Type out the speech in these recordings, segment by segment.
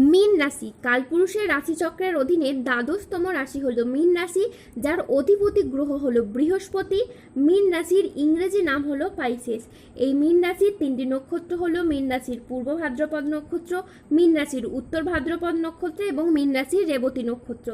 মীন রাশি কালপুরুষের রাশিচক্রের অধীনে দ্বাদশতম রাশি হলো মীন রাশি, যার অধিপতি গ্রহ হলো বৃহস্পতি। মীন রাশির ইংরেজি নাম হলো পাইসেস। এই মীন রাশির তিনটি নক্ষত্র হলো মীন রাশির পূর্ব ভাদ্রপদ নক্ষত্র, মীন রাশির উত্তর ভাদ্রপদ নক্ষত্র এবং মীন রাশির রেবতী নক্ষত্র।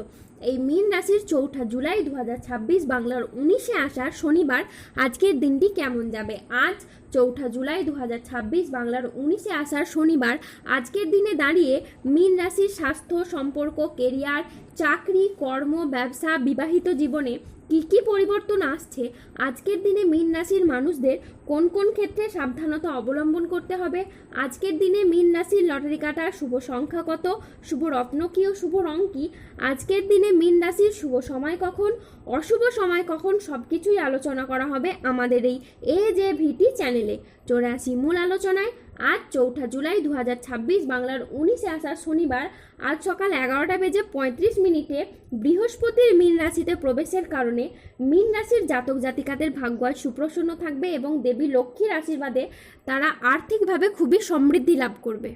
এই মীন রাশির 4 জুলাই 2026 বাংলার 19শে আষাঢ় শনিবার আজকের দিনটি কেমন যাবে? আজ 4 জুলাই 2026 বাংলার 19শে আষাঢ় শনিবার আজকের দিনে দাঁড়িয়ে মীন রাশির স্বাস্থ্য, সম্পর্ক, কেরিয়ার, চাকরি, কর্ম, ব্যবসা, বিবাহিত জীবনে কি কি পরিবর্তন আসছে, আজকের দিনে মীন রাশির মানুষদের কোন কোন ক্ষেত্রে সাবধানতা অবলম্বন করতে হবে, আজকের দিনে মীন রাশির লটারি কাটার শুভ সংখ্যা কত, শুভ রত্ন কি ও শুভ রং কি, আজকের দিনে মীন রাশির শুভ সময় কখন, অশুভ সময় কখন, সবকিছুই আলোচনা করা হবে আমাদের এই AJVT চ্যানেলে। চলে আসি মূল আলোচনায়। আজ 4 জুলাই 2026 বাংলার 19শে আষাঢ় শনিবার আজ সকাল 11:35 বৃহস্পতির মীন রাশিতে প্রবেশের কারণে মীন রাশির জাতক জাতিকাদের ভাগ্য আজ সুপ্রসন্ন থাকবে এবং দেবী লক্ষ্মীর আশীর্বাদে তারা আর্থিকভাবে খুবই সমৃদ্ধি লাভ করবে।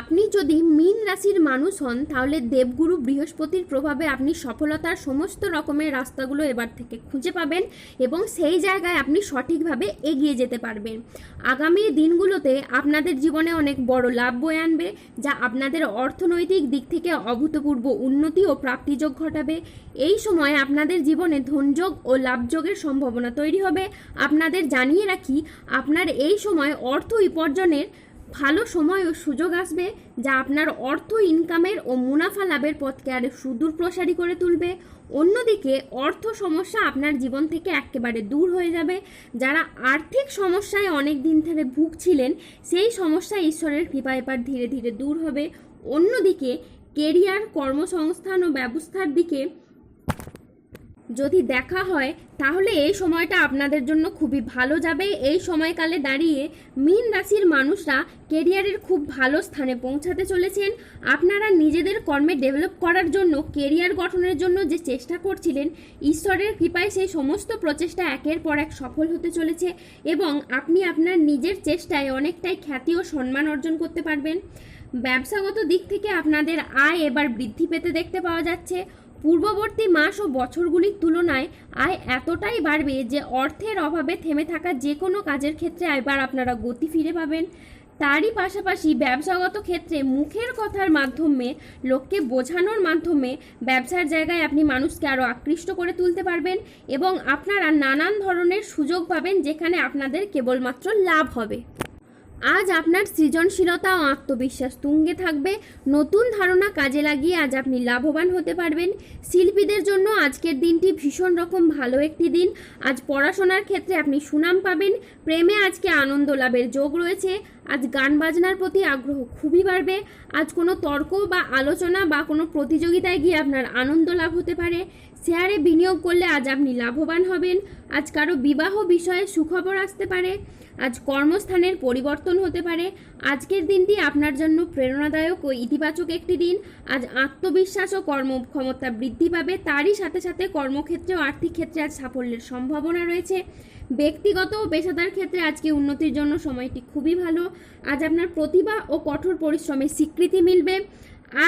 আপনি যদি মীন রাশির মানুষ হন তাহলে দেবগুরু বৃহস্পতির প্রভাবে আপনি সফলতার সমস্ত রকমের রাস্তাগুলো এবার থেকে খুঁজে পাবেন এবং সেই জায়গায় আপনি সঠিকভাবে এগিয়ে যেতে পারবেন। আগামী দিনগুলোতে আপনাদের জীবনে অনেক বড় লাভ বয়ে আনবে, যা আপনাদের অর্থনৈতিক দিক থেকে অভূতপূর্ব উন্নতি ও প্রাপ্তিযোগ ঘটাবে। এই সময় আপনাদের জীবনে ধনযোগ ও লাভযোগের সম্ভাবনা তৈরি হবে। আপনাদের জানিয়ে রাখি, আপনার এই সময় অর্থ উপার্জনের ভালো সময় ও সুযোগ আসবে, যা আপনার অর্থ ইনকামের ও মুনাফা লাভের পথকে আরো সুদূর প্রসারী করে তুলবে। অন্যদিকে অর্থ সমস্যা আপনার জীবন থেকে একেবারে দূর হয়ে যাবে। যারা আর্থিক সমস্যায় অনেক দিন ধরে ভুগছিলেন, সেই সমস্যা ঈশ্বরের কৃপায় এবার ধীরে ধীরে দূর হবে। অন্যদিকে কেরিয়ার, কর্মসংস্থান ও ব্যবস্থার দিকে যদি দেখা হয় তাহলে এই সময়টা আপনাদের জন্য খুবই ভালো যাবে। এই সময়কালে দাঁড়িয়ে মীন রাশির মানুষরা কেরিয়ারের খুব ভালো স্থানে পৌঁছাতে চলেছেন। আপনারা নিজেদের কর্মে ডেভেলপ করার জন্য, কেরিয়ার গঠনের জন্য যে চেষ্টা করছিলেন, ঈশ্বরের কৃপায় সেই সমস্ত প্রচেষ্টা একের পর এক সফল হতে চলেছে এবং আপনি আপনার নিজের চেষ্টায় অনেকটাই খ্যাতি ও সম্মান অর্জন করতে পারবেন। ব্যবসাগত দিক থেকে আপনাদের আয় এবার বৃদ্ধি পেতে দেখতে পাওয়া যাচ্ছে। পূর্ববর্তী মাস ও বছরগুলির তুলনায় আয় এতটাই বাড়বে যে অর্থের অভাবে থেমে থাকা যে কোনো কাজের ক্ষেত্রে এবার আপনারা গতি ফিরে পাবেন। তারই পাশাপাশি ব্যবসাগত ক্ষেত্রে মুখের কথার মাধ্যমে, লোককে বোঝানোর মাধ্যমে ব্যবসার জায়গায় আপনি মানুষকে আরও আকৃষ্ট করে তুলতে পারবেন এবং আপনারা নানান ধরনের সুযোগ পাবেন যেখানে আপনাদের কেবলমাত্র লাভ হবে। আজ আপনার সৃজনশীলতা ও আত্মবিশ্বাস তুঙ্গে থাকবে। নতুন ধারণা কাজে লাগিয়ে আজ আপনি লাভবান হতে পারবেন। শিল্পীদের জন্য আজকের দিনটি ভীষণ রকম ভালো একটি দিন। আজ পড়াশোনার ক্ষেত্রে আপনি সুনাম পাবেন। প্রেমে আজকে আনন্দ লাভের যোগ রয়েছে। আজ গান বাজনার প্রতি আগ্রহ খুবই বাড়বে। আজ কোনো তর্ক বা আলোচনা বা কোনো প্রতিযোগিতায় গিয়ে আপনার আনন্দ লাভ হতে পারে। শেয়ারে বিনিয়োগ করলে আজ আপনি লাভবান হবেন। আজ কারো বিবাহ বিষয়ে সুখবর আসতে পারে। আজ কর্মস্থানের পরিবর্তন হতে পারে। আজকের দিনটি আপনার জন্য প্রেরণাদায়ক ও ইতিবাচক একটি দিন। আজ আত্মবিশ্বাস ও কর্মক্ষমতা বৃদ্ধি পাবে। তারই সাথে সাথে কর্মক্ষেত্রে ও আর্থিক ক্ষেত্রে আজ সাফল্যের সম্ভাবনা রয়েছে। ব্যক্তিগত ও পেশাদার ক্ষেত্রে আজকে উন্নতির জন্য সময়টি খুবই ভালো। আজ আপনার প্রতিভা ও কঠোর পরিশ্রমের স্বীকৃতি মিলবে।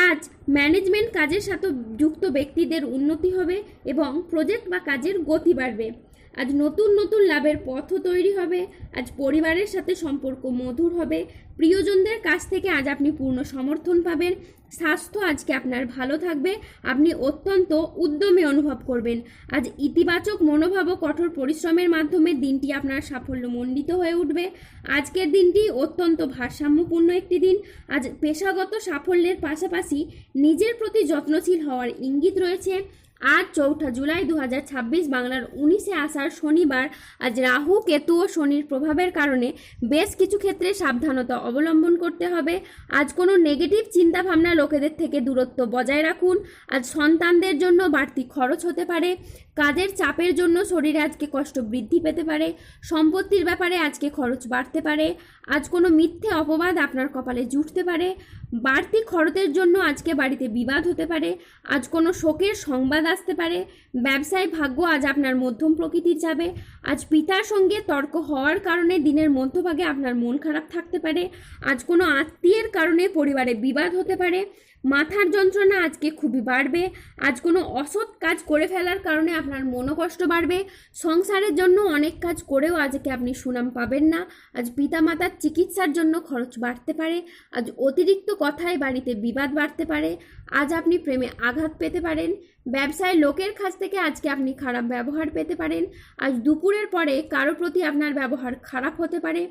আজ ম্যানেজমেন্ট কাজের সাথে যুক্ত ব্যক্তিদের উন্নতি হবে এবং প্রজেক্ট বা কাজের গতি বাড়বে। আজ নতুন নতুন লাভের পথও তৈরি হবে। আজ পরিবারের সাথে সম্পর্ক মধুর হবে। প্রিয়জনদের কাছ থেকে আজ আপনি পূর্ণ সমর্থন পাবেন। স্বাস্থ্য আজকে আপনার ভালো থাকবে। আপনি অত্যন্ত উদ্যমী অনুভব করবেন। আজ ইতিবাচক মনোভাব ও কঠোর পরিশ্রমের মাধ্যমে দিনটি আপনার সাফল্যমণ্ডিত হয়ে উঠবে। আজকের দিনটি অত্যন্ত ভারসাম্যপূর্ণ একটি দিন। আজ পেশাগত সাফল্যের পাশাপাশি নিজের প্রতি যত্নশীল হওয়ার ইঙ্গিত রয়েছে। আজ 4 জুলাই 2026 বাংলার 19শে আষাঢ় শনিবার আজ রাহু, কেতু ও শনির প্রভাবের কারণে বেশ কিছু ক্ষেত্রে সাবধানতা অবলম্বন করতে হবে। আজ কোনো নেগেটিভ চিন্তাভাবনা লোকেদের থেকে দূরত্ব বজায় রাখুন। আজ সন্তানদের জন্য বাড়তি খরচ হতে পারে। কাজের চাপের জন্য শরীরে আজকে কষ্ট বৃদ্ধি পেতে পারে। সম্পত্তির ব্যাপারে আজকে খরচ বাড়তে পারে। আজ কোনো মিথ্যে অপবাদ আপনার কপালে জুটতে পারে। বাড়তি খরচের জন্য আজকে বাড়িতে বিবাদ হতে পারে। আজ কোনো শোকের সংবাদ আসতে পারে। ব্যবসায় ভাগ্য আজ আপনার মধ্যম প্রকৃতির যাবে। আজ পিতার সঙ্গে তর্ক হওয়ার কারণে দিনের মধ্যভাগে আপনার মন খারাপ থাকতে পারে। আজ কোনো আত্মীয়ের কারণে পরিবারে বিবাদ হতে পারে। মাথার যন্ত্রণা আজকে খুবই বাড়বে। আজ কোনো অসৎ কাজ করে ফেলার কারণে আপনার মনোকষ্ট বাড়বে। সংসারের জন্য অনেক কাজ করেও আজকে আপনি সুনাম পাবেন না। আজ পিতামাতার চিকিৎসার জন্য খরচ বাড়তে পারে। আজ অতিরিক্ত কথায় বাড়িতে বিবাদ বাড়তে পারে। আজ আপনি প্রেমে আঘাত পেতে পারেন। ব্যবসায় লোকের কাছ থেকে আজকে আপনি খারাপ ব্যবহার পেতে পারেন। আজ দুপুরের পরে কারো প্রতি আপনার ব্যবহার খারাপ হতে পারে।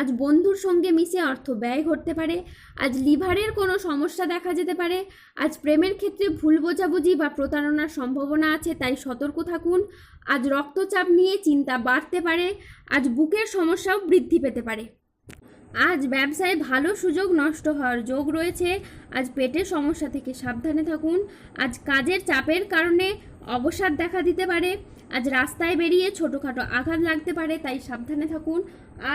আজ বন্ধুর সঙ্গে মিশে অর্থ ব্যয় ঘটতে পারে। আজ লিভারের কোনো সমস্যা দেখা যেতে পারে। আজ প্রেমের ক্ষেত্রে ভুল বোঝাবুঝি বা প্রতারণার সম্ভাবনা আছে, তাই সতর্ক থাকুন। আজ রক্তচাপ নিয়ে চিন্তা বাড়তে পারে। আজ বুকের সমস্যাও বৃদ্ধি পেতে পারে। আজ ব্যবসায় ভালো সুযোগ নষ্ট হওয়ার যোগ রয়েছে। আজ পেটের সমস্যা থেকে সাবধানে থাকুন। আজ কাজের চাপের কারণে অবসাদ দেখা দিতে পারে। আজ রাস্তায় বেরিয়ে ছোটোখাটো আঘাত লাগতে পারে, তাই সাবধানে থাকুন।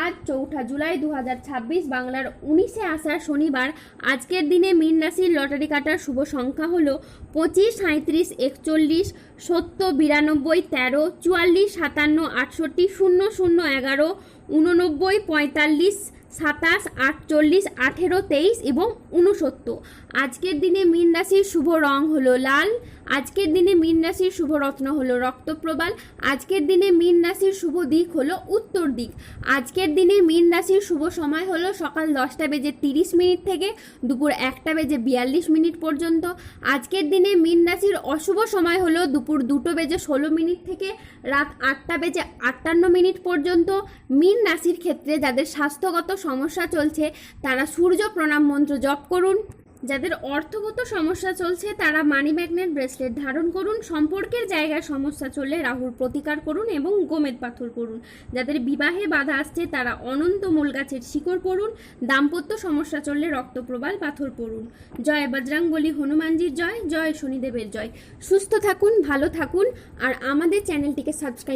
আজ 4 জুলাই 2026 বাংলার 19-এ আষাঢ় শনিবার। আজকের দিনে মীন রাশির লটারি কাটার শুভ সংখ্যা হলো 25, 37, 41, 70, 92, 13, 44, 57, 68, 00, 11, 89, 45, 27, 48, 18, 23 এবং 69। আজকের দিনে মীন রাশির শুভ রং হলো লাল। আজকের দিনে মীন রাশির শুভ রত্ন হলো রক্তপ্রবাল। আজকের দিনে মীন রাশির শুভ দিক হলো উত্তর দিক। আজকের দিনে মীন রাশির শুভ সময় হলো সকাল 10:30 থেকে দুপুর 1:42 পর্যন্ত। আজকের দিনে মীন রাশির অশুভ সময় হলো দুপুর 2:16 থেকে রাত 8:58 পর্যন্ত। মীন রাশির ক্ষেত্রে যাদের স্বাস্থ্যগত সমস্যা চলছে তারা সূর্য প্রণাম মন্ত্র জপ করুন। যাদের অর্থগত সমস্যা চলছে তারা মানি ম্যাগনেট ব্রেসলেট ধারণ করুন। সম্পর্কের জায়গায় সমস্যা চললে রাহুর প্রতিকার করুন এবং গোমেদ পাথর করুন। যাদের বিবাহে বাধা আসছে তারা অনন্ত মূল গাছের শিকড় পড়ুন। দাম্পত্য সমস্যা চললে রক্তপ্রবাল পাথর পড়ুন। জয় বজরংবলী হনুমানজির জয়, জয় শনিদেবের জয়। সুস্থ থাকুন, ভালো থাকুন আর আমাদের চ্যানেলটিকে সাবস্ক্রাইব